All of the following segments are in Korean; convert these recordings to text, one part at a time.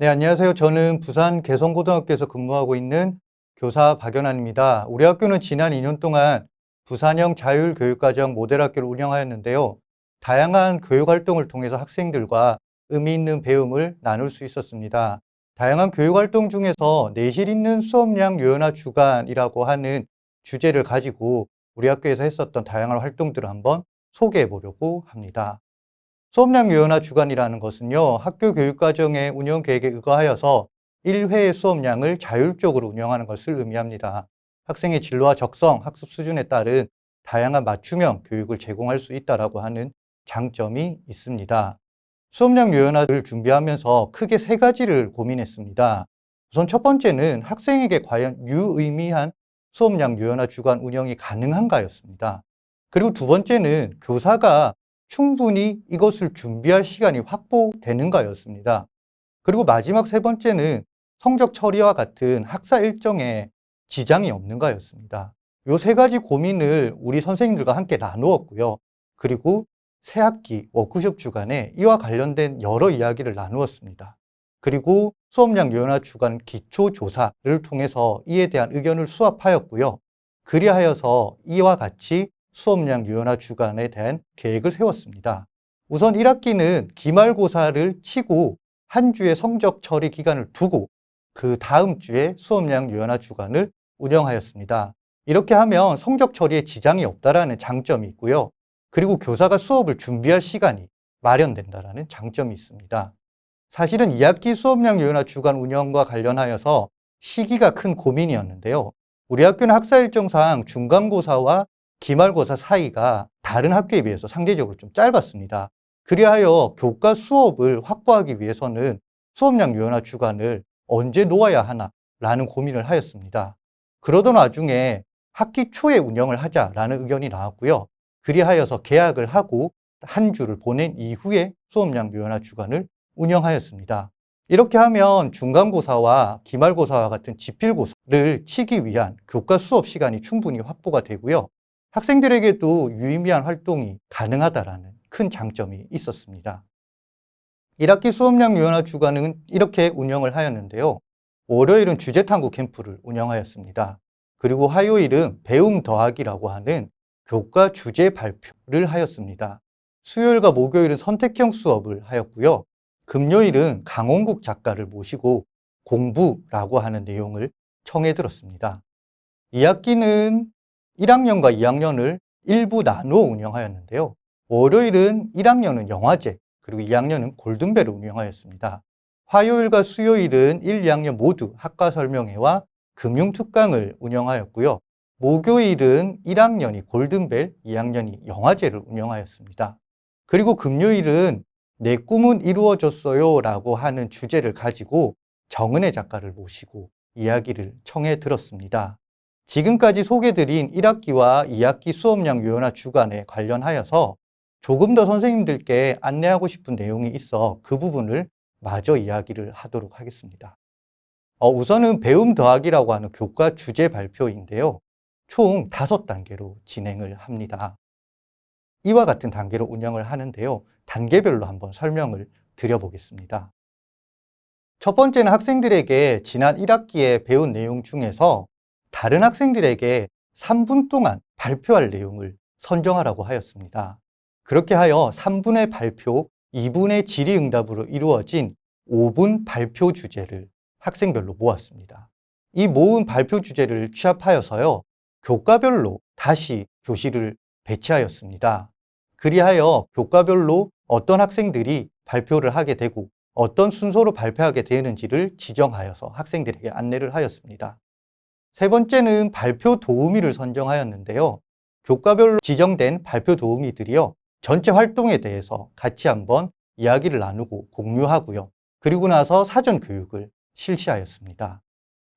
네, 안녕하세요. 저는 부산 개성고등학교에서 근무하고 있는 교사 박연환입니다. 우리 학교는 지난 2년 동안 부산형 자율교육과정 모델학교를 운영하였는데요. 다양한 교육활동을 통해서 학생들과 의미 있는 배움을 나눌 수 있었습니다. 다양한 교육활동 중에서 내실 있는 수업량 요연화 주간이라고 하는 주제를 가지고 우리 학교에서 했었던 다양한 활동들을 한번 소개해 보려고 합니다. 수업량 유연화 주간이라는 것은요, 학교 교육과정의 운영 계획에 의거하여서 1회의 수업량을 자율적으로 운영하는 것을 의미합니다. 학생의 진로와 적성, 학습 수준에 따른 다양한 맞춤형 교육을 제공할 수 있다고 하는 장점이 있습니다. 수업량 유연화를 준비하면서 크게 세 가지를 고민했습니다. 우선 첫 번째는 학생에게 과연 유의미한 수업량 유연화 주간 운영이 가능한가였습니다. 그리고 두 번째는 교사가 충분히 이것을 준비할 시간이 확보되는가였습니다. 그리고 마지막 세 번째는 성적 처리와 같은 학사 일정에 지장이 없는가였습니다. 이 세 가지 고민을 우리 선생님들과 함께 나누었고요. 그리고 새 학기 워크숍 주간에 이와 관련된 여러 이야기를 나누었습니다. 그리고 수업량 요연화 주간 기초조사를 통해서 이에 대한 의견을 수합하였고요. 그리하여서 이와 같이 수업량 유연화 주간에 대한 계획을 세웠습니다. 우선 1학기는 기말고사를 치고 한 주의 성적 처리 기간을 두고 그 다음 주에 수업량 유연화 주간을 운영하였습니다. 이렇게 하면 성적 처리에 지장이 없다라는 장점이 있고요. 그리고 교사가 수업을 준비할 시간이 마련된다라는 장점이 있습니다. 사실은 2학기 수업량 유연화 주간 운영과 관련하여서 시기가 큰 고민이었는데요. 우리 학교는 학사 일정상 중간고사와 기말고사 사이가 다른 학교에 비해서 상대적으로 좀 짧았습니다. 그리하여 교과 수업을 확보하기 위해서는 수업량 유연화 주간을 언제 놓아야 하나라는 고민을 하였습니다. 그러던 와중에 학기 초에 운영을 하자라는 의견이 나왔고요. 그리하여서 계약을 하고 한 주를 보낸 이후에 수업량 유연화 주간을 운영하였습니다. 이렇게 하면 중간고사와 기말고사와 같은 지필고사를 치기 위한 교과 수업 시간이 충분히 확보가 되고요. 학생들에게도 유의미한 활동이 가능하다라는 큰 장점이 있었습니다. 1학기 수업량 유연화 주간은 이렇게 운영을 하였는데요. 월요일은 주제탐구 캠프를 운영하였습니다. 그리고 화요일은 배움 더하기라고 하는 교과 주제 발표를 하였습니다. 수요일과 목요일은 선택형 수업을 하였고요. 금요일은 강원국 작가를 모시고 공부라고 하는 내용을 청해 들었습니다. 2학기는 1학년과 2학년을 일부 나누어 운영하였는데요. 월요일은 1학년은 영화제, 그리고 2학년은 골든벨을 운영하였습니다. 화요일과 수요일은 1, 2학년 모두 학과 설명회와 금융특강을 운영하였고요. 목요일은 1학년이 골든벨, 2학년이 영화제를 운영하였습니다. 그리고 금요일은 내 꿈은 이루어졌어요 라고 하는 주제를 가지고 정은혜 작가를 모시고 이야기를 청해 들었습니다. 지금까지 소개드린 1학기와 2학기 수업량 유연화 주간에 관련하여서 조금 더 선생님들께 안내하고 싶은 내용이 있어 그 부분을 마저 이야기를 하도록 하겠습니다. 우선은 배움 더하기라고 하는 교과 주제 발표인데요. 총 5단계로 진행을 합니다. 이와 같은 단계로 운영을 하는데요. 단계별로 한번 설명을 드려보겠습니다. 첫 번째는 학생들에게 지난 1학기에 배운 내용 중에서 다른 학생들에게 3분 동안 발표할 내용을 선정하라고 하였습니다. 그렇게 하여 3분의 발표, 2분의 질의응답으로 이루어진 5분 발표 주제를 학생별로 모았습니다. 이 모은 발표 주제를 취합하여서요, 교과별로 다시 교실을 배치하였습니다. 그리하여 교과별로 어떤 학생들이 발표를 하게 되고 어떤 순서로 발표하게 되는지를 지정하여서 학생들에게 안내를 하였습니다. 세 번째는 발표 도우미를 선정하였는데요. 교과별로 지정된 발표 도우미들이요, 전체 활동에 대해서 같이 한번 이야기를 나누고 공유하고요. 그리고 나서 사전 교육을 실시하였습니다.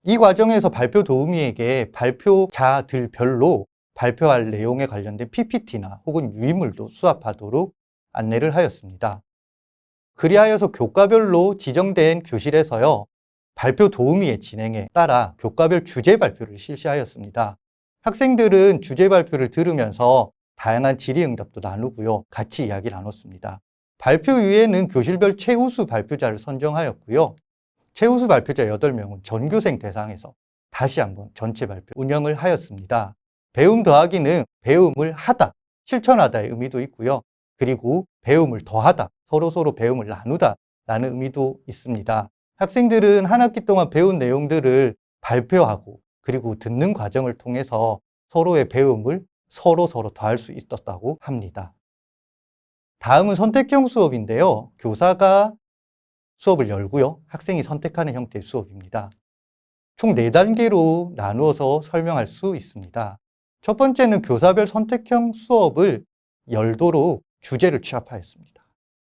이 과정에서 발표 도우미에게 발표자들별로 발표할 내용에 관련된 PPT나 혹은 유인물도 수합하도록 안내를 하였습니다. 그리하여서 교과별로 지정된 교실에서요, 발표 도우미의 진행에 따라 교과별 주제 발표를 실시하였습니다. 학생들은 주제 발표를 들으면서 다양한 질의응답도 나누고요, 같이 이야기 나눴습니다. 발표 위에는 교실별 최우수 발표자를 선정하였고요. 최우수 발표자 8명은 전교생 대상에서 다시 한번 전체 발표 운영을 하였습니다. 배움 더하기는 배움을 하다, 실천하다의 의미도 있고요. 그리고 배움을 더하다, 서로 배움을 나누다 라는 의미도 있습니다. 학생들은 한 학기 동안 배운 내용들을 발표하고 그리고 듣는 과정을 통해서 서로의 배움을 서로 더할 수 있었다고 합니다. 다음은 선택형 수업인데요. 교사가 수업을 열고요. 학생이 선택하는 형태의 수업입니다. 총 4단계로 나누어서 설명할 수 있습니다. 첫 번째는 교사별 선택형 수업을 열도록 주제를 취합하였습니다.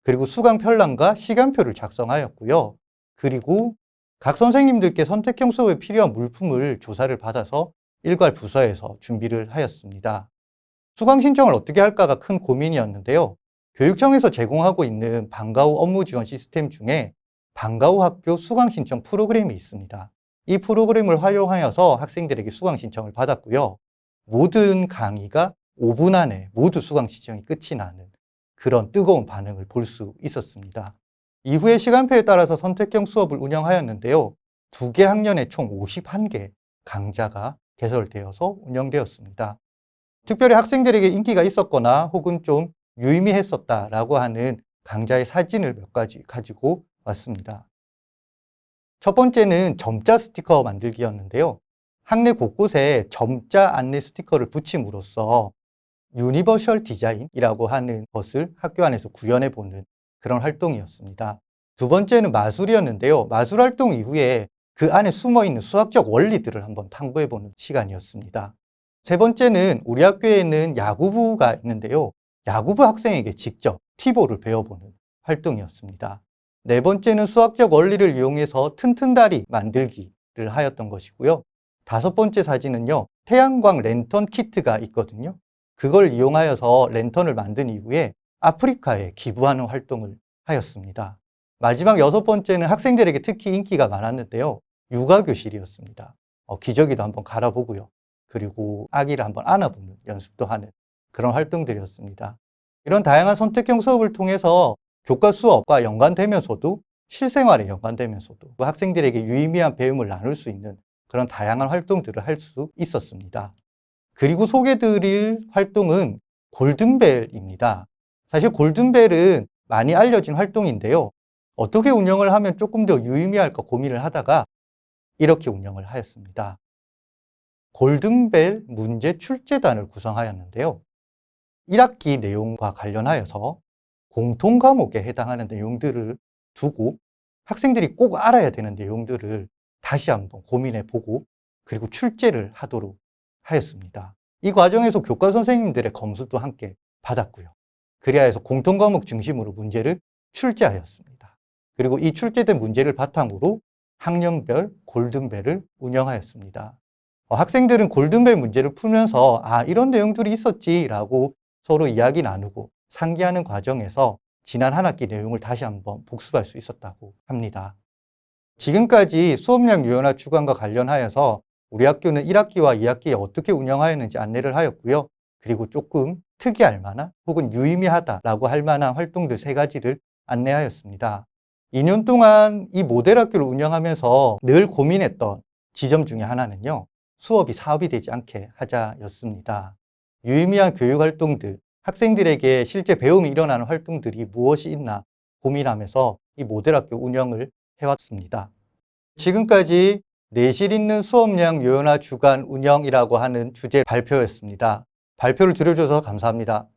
그리고 수강 편람과 시간표를 작성하였고요. 그리고 각 선생님들께 선택형 수업에 필요한 물품을 조사를 받아서 일괄 부서에서 준비를 하였습니다. 수강 신청을 어떻게 할까가 큰 고민이었는데요. 교육청에서 제공하고 있는 방과 후 업무 지원 시스템 중에 방과 후 학교 수강 신청 프로그램이 있습니다. 이 프로그램을 활용하여서 학생들에게 수강 신청을 받았고요. 모든 강의가 5분 안에 모두 수강 신청이 끝이 나는 그런 뜨거운 반응을 볼 수 있었습니다. 이후에 시간표에 따라서 선택형 수업을 운영하였는데요. 2개 학년에 총 51개 강좌가 개설되어서 운영되었습니다. 특별히 학생들에게 인기가 있었거나 혹은 좀 유의미했었다라고 하는 강좌의 사진을 몇 가지 가지고 왔습니다. 첫 번째는 점자 스티커 만들기였는데요. 학내 곳곳에 점자 안내 스티커를 붙임으로써 유니버셜 디자인이라고 하는 것을 학교 안에서 구현해보는 그런 활동이었습니다. 두 번째는 마술이었는데요. 마술 활동 이후에 그 안에 숨어있는 수학적 원리들을 한번 탐구해보는 시간이었습니다. 세 번째는 우리 학교에는 야구부가 있는데요. 야구부 학생에게 직접 티볼을 배워보는 활동이었습니다. 네 번째는 수학적 원리를 이용해서 튼튼다리 만들기를 하였던 것이고요. 5번째 사진은요, 태양광 랜턴 키트가 있거든요. 그걸 이용하여서 랜턴을 만든 이후에 아프리카에 기부하는 활동을 하였습니다. 마지막 6번째는 학생들에게 특히 인기가 많았는데요. 육아교실이었습니다. 기저귀도 한번 갈아보고요. 그리고 아기를 한번 안아보는 연습도 하는 그런 활동들이었습니다. 이런 다양한 선택형 수업을 통해서 교과 수업과 연관되면서도 실생활에 연관되면서도 학생들에게 유의미한 배움을 나눌 수 있는 그런 다양한 활동들을 할 수 있었습니다. 그리고 소개드릴 활동은 골든벨입니다. 사실 골든벨은 많이 알려진 활동인데요. 어떻게 운영을 하면 조금 더 유의미할까 고민을 하다가 이렇게 운영을 하였습니다. 골든벨 문제 출제단을 구성하였는데요. 1학기 내용과 관련하여서 공통 과목에 해당하는 내용들을 두고 학생들이 꼭 알아야 되는 내용들을 다시 한번 고민해 보고 그리고 출제를 하도록 하였습니다. 이 과정에서 교과 선생님들의 검수도 함께 받았고요. 그래야 해서 공통 과목 중심으로 문제를 출제하였습니다. 그리고 이 출제된 문제를 바탕으로 학년별 골든벨을 운영하였습니다. 학생들은 골든벨 문제를 풀면서 이런 내용들이 있었지라고 서로 이야기 나누고 상기하는 과정에서 지난 한 학기 내용을 다시 한번 복습할 수 있었다고 합니다. 지금까지 수업량 유연화 주간과 관련하여서 우리 학교는 1학기와 2학기에 어떻게 운영하였는지 안내를 하였고요. 그리고 조금 특이할 만한 혹은 유의미하다라고 할 만한 활동들 3가지를 안내하였습니다. 2년 동안 이 모델 학교를 운영하면서 늘 고민했던 지점 중에 하나는요. 수업이 사업이 되지 않게 하자였습니다. 유의미한 교육 활동들, 학생들에게 실제 배움이 일어나는 활동들이 무엇이 있나 고민하면서 이 모델 학교 운영을 해왔습니다. 지금까지 내실 있는 수업량 유연화 주간 운영이라고 하는 주제 발표였습니다. 발표를 들어줘서 감사합니다.